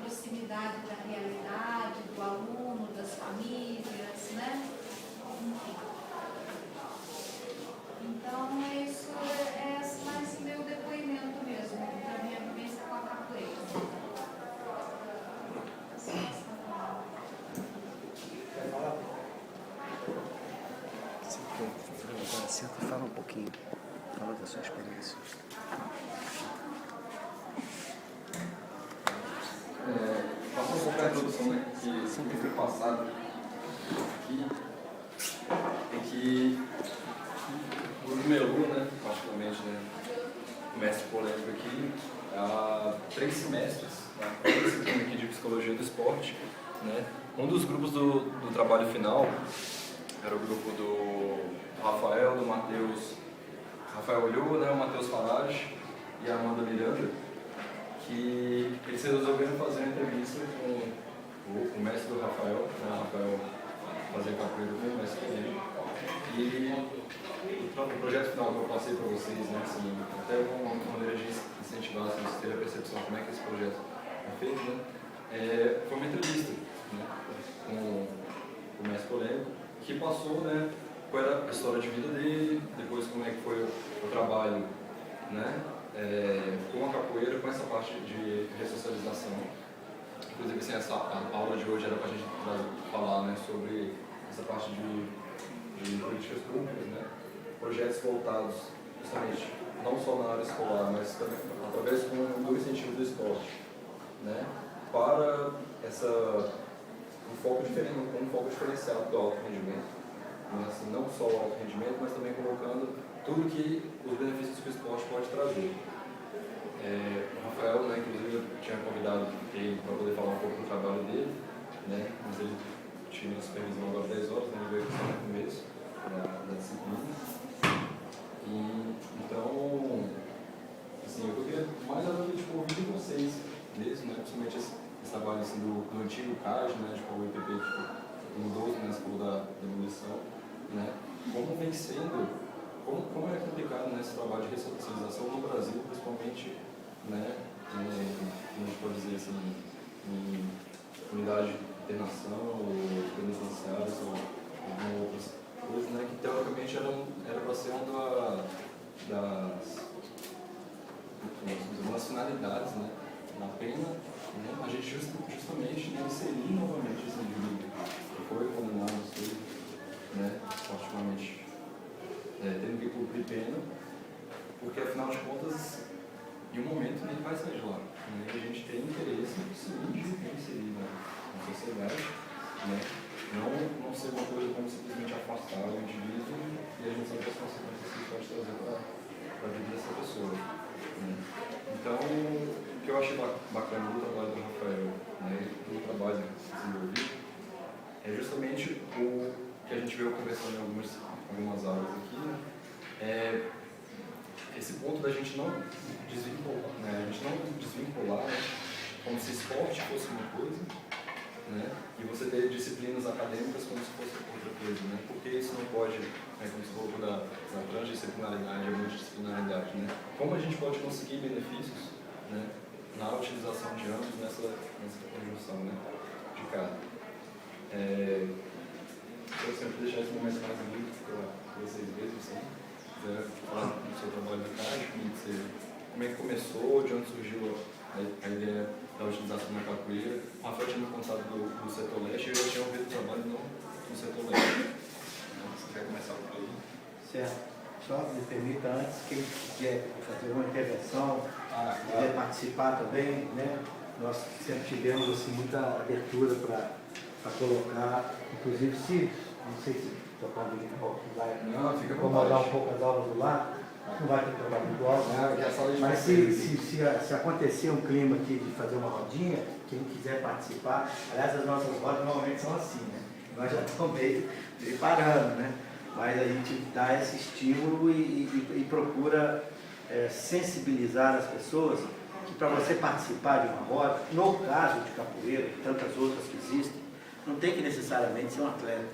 proximidade da realidade, do aluno, das famílias, né? Enfim. Então, isso é mais o meu depoimento mesmo, da minha vivência com a capoeira. Senta, fala um pouquinho. Fala da sua experiência. Passando um pouco da introdução, né, que foi passado aqui, é que o Melu, né, particularmente, né, o mestre polêmico aqui, há 3 semestres, né, aqui de Psicologia do Esporte, né, um dos grupos do trabalho final era o grupo do Rafael, do Matheus, Rafael Olhua, né, o Matheus Farage e a Amanda Miranda, que eles resolveram fazer uma entrevista com o mestre do Rafael, né, o Rafael fazia capoeira com o mestre dele. E o projeto final que eu passei para vocês, né, assim, até uma maneira de incentivar assim, a ter a percepção de como é que esse projeto é feito, né, foi uma entrevista, né, com o mestre polêmico, que passou, né, qual era a história de vida dele, depois como é que foi o trabalho, né, com a capoeira, com essa parte de ressocialização. Inclusive, assim, a aula de hoje era para a gente falar, né, sobre essa parte de políticas públicas, né, projetos voltados justamente não só na área escolar, mas também através do incentivo do esporte, né, para um foco diferenciado do alto rendimento. Assim, não só o alto rendimento, mas também colocando tudo que os benefícios que o esporte pode trazer. O Rafael, né, inclusive, eu tinha convidado ele para poder falar um pouco do trabalho dele, né, mas ele tinha supervisão agora 10 horas, né, ele veio só no começo da disciplina. E, então, assim, eu queria mais ouvir de vocês mesmo, né, principalmente esse trabalho assim, do antigo CAG, né, o IPP mudou, né, você falou da demolição, né, como vem sendo, como é complicado, né, esse trabalho de ressocialização no Brasil, principalmente, né, como a gente pode dizer assim, em unidade de internação, ou penitenciárias, ou outras coisas, né, que teoricamente era para ser uma das finalidades, né, na pena, né, a gente justamente inserir novamente esse indivíduo que foi condenado, né, particularmente tendo que cumprir pena, porque afinal de contas, em um momento ele vai sair de lá, né, e a gente tem interesse sim de inserir na sociedade, né, não ser uma coisa como simplesmente afastar o indivíduo e a gente sabe as consequências que isso pode trazer para a vida dessa pessoa. Né. Então, o que eu achei bacana do trabalho do Rafael, né, do trabalho desenvolvido, é justamente o que a gente veio conversando em algumas aulas aqui, né, esse ponto da gente não desvincular, né, como se esporte fosse uma coisa, né, e você ter disciplinas acadêmicas como se fosse outra coisa, né, porque isso não pode, como se falou da transdisciplinaridade, a multidisciplinaridade, né, como a gente pode conseguir benefícios, né, na utilização de ambos nessa conjunção, né, de cada. Eu sempre deixar esse momento mais livre para vocês mesmos, assim, quiser falar do seu trabalho no CAG, como é que começou, de onde surgiu a ideia da utilização da capoeira. O Rafael tinha me contado do setor leste e eu já tinha ouvido o trabalho no setor leste. Então, você quer começar por aí? Certo. Só me permita, antes, quem quiser fazer uma intervenção, quiser participar também, né? Nós sempre tivemos assim, muita abertura para colocar, inclusive se, não sei se tocar um pouco vai incomodar um pouco as aulas do lado, não vai ter trabalho igual, mas se acontecer um clima aqui de fazer uma rodinha, quem quiser participar, aliás, as nossas rodas normalmente são assim, né? Nós já estamos meio parando, né? Mas a gente dá esse estímulo e procura sensibilizar as pessoas que para você participar de uma roda, no caso de capoeira e tantas outras que existem, não tem que necessariamente ser um atleta.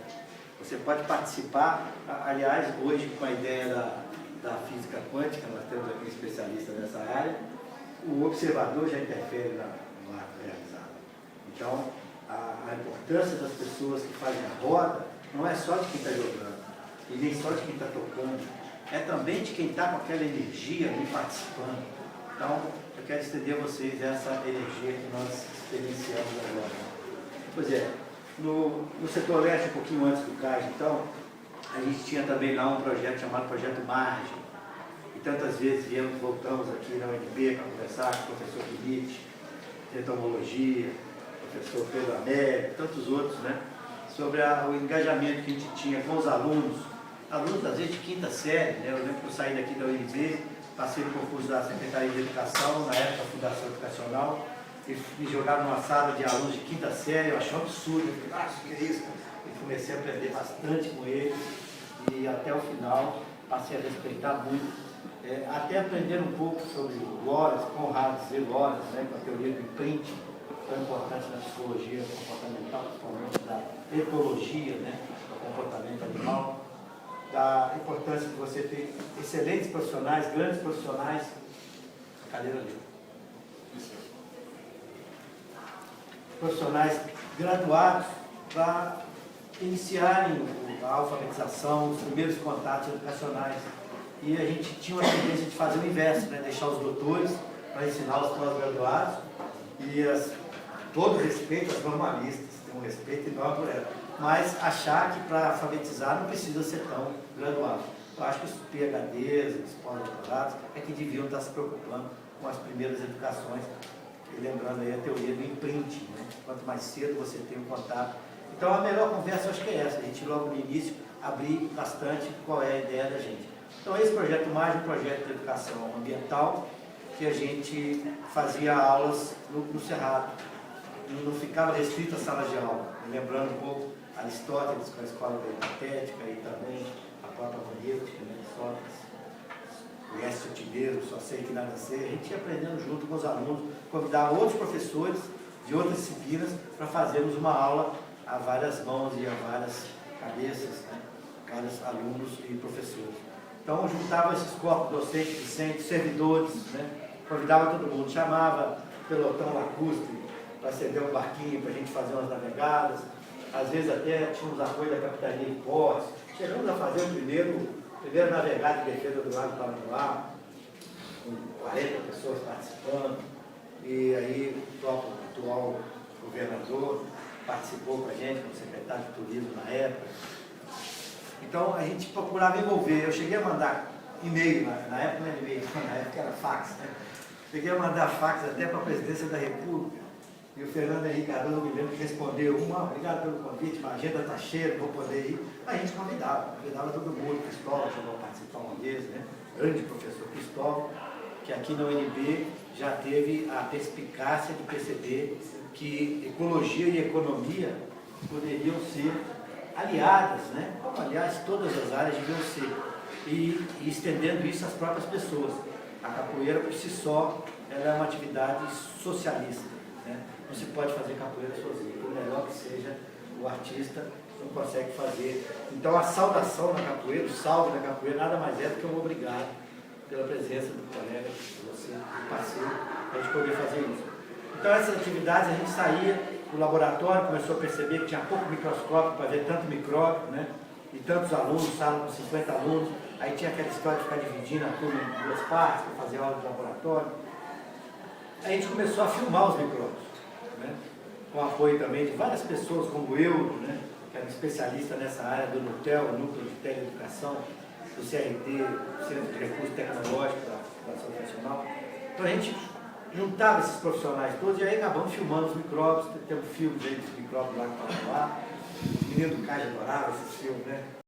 Você pode participar, aliás, hoje com a ideia da física quântica, nós temos aqui um especialista nessa área, o observador já interfere no ato realizado. Então, a importância das pessoas que fazem a roda não é só de quem está jogando, e nem só de quem está tocando, é também de quem está com aquela energia ali participando. Então, eu quero estender a vocês essa energia que nós experienciamos agora. Pois é, no setor leste, um pouquinho antes do CAIS, então, a gente tinha também lá um projeto chamado Projeto Margem. E tantas vezes voltamos aqui na UNB para conversar com o professor Felipe, de entomologia, professor Pedro Américo, tantos outros, né? Sobre o engajamento que a gente tinha com os alunos, às vezes de quinta série, né? Eu lembro que eu saí daqui da UNB, passei no concurso da Secretaria de Educação, na época da Fundação Educacional, e me jogaram numa sala de alunos de quinta série, eu achei um absurdo, eu falei, que é isso? E comecei a aprender bastante com eles, e até o final passei a respeitar muito, até aprender um pouco sobre Wallace, Conrad Z. Wallace, né? Com a teoria do imprint, tão importante na psicologia comportamental, principalmente da etologia, né? Do comportamento animal, da importância de você ter excelentes profissionais, grandes profissionais, a cadeira ali, profissionais graduados para iniciarem a alfabetização, os primeiros contatos educacionais. E a gente tinha uma tendência de fazer o inverso, né? Deixar os doutores para ensinar os pós-graduados e todo respeito às normalistas, tem um respeito enorme por elas, mas achar que para alfabetizar não precisa ser tão graduado. Eu acho que os PhDs, os pós-doutorados, é que deviam estar se preocupando com as primeiras educações, e lembrando aí a teoria do imprint, né? Quanto mais cedo você tem um contato. Então a melhor conversa eu acho que é essa, a gente logo no início abrir bastante qual é a ideia da gente. Então esse projeto mais um projeto de educação ambiental, que a gente fazia aulas no Cerrado, não ficava restrito à sala de aula, lembrando um pouco Aristóteles com a escola da hipotética e também a própria hermenêutica, né, Sócrates, o Écio Tibeiro, só sei que nada sei, a gente ia aprendendo junto com os alunos, convidar outros professores de outras disciplinas para fazermos uma aula a várias mãos e a várias cabeças, né, vários alunos e professores. Então, juntava esses corpos docentes, discentes, servidores, né? Convidava todo mundo, chamava pelotão lacustre para acender um barquinho para a gente fazer umas navegadas. Às vezes até tínhamos apoio da Capitania em Portos. Chegamos a fazer o primeiro navegada de defesa do Lago Paranoá, com 40 pessoas participando. E aí o próprio atual governador participou com a gente, como secretário de turismo na época. Então a gente procurava envolver. Eu cheguei a mandar e-mail, na época não era e-mail, na época era fax, né? Cheguei a mandar fax até para a presidência da República. E o Fernando Henrique Cardoso, me lembro que respondeu: obrigado pelo convite, mas a agenda está cheia, não vou poder ir. A gente convidava todo mundo. Cristóvão chegou a participar uma vez, né? Grande professor Cristóvão, que aqui na UNB já teve a perspicácia de perceber que ecologia e economia poderiam ser aliadas, né? Como aliás todas as áreas deviam ser, e estendendo isso às próprias pessoas. A capoeira por si só ela é uma atividade socialista, né? Não se pode fazer capoeira sozinho, por melhor que seja o artista, não consegue fazer. Então a saudação na capoeira, o salve na capoeira nada mais é do que um obrigado pela presença do colega, de você, do parceiro, para a gente poder fazer isso. Então essas atividades a gente saía do laboratório, começou a perceber que tinha pouco microscópio para ver tanto micróbio, né? E tantos alunos, sala com 50 alunos, aí tinha aquela história de ficar dividindo a turma em duas partes para fazer aula de laboratório. Aí a gente começou a filmar os micróbios, né? Com apoio também de várias pessoas, como eu, né? Que era um especialista nessa área do NUTEL, Núcleo de Teleeducação, do CRT, Centro de Recursos Tecnológicos da Educação Nacional. Então a gente juntava esses profissionais todos e aí acabamos filmando os micróbios, temos filmes aí dos micróbios lá que estavam lá. O menino do Cais adorava esses filmes, né?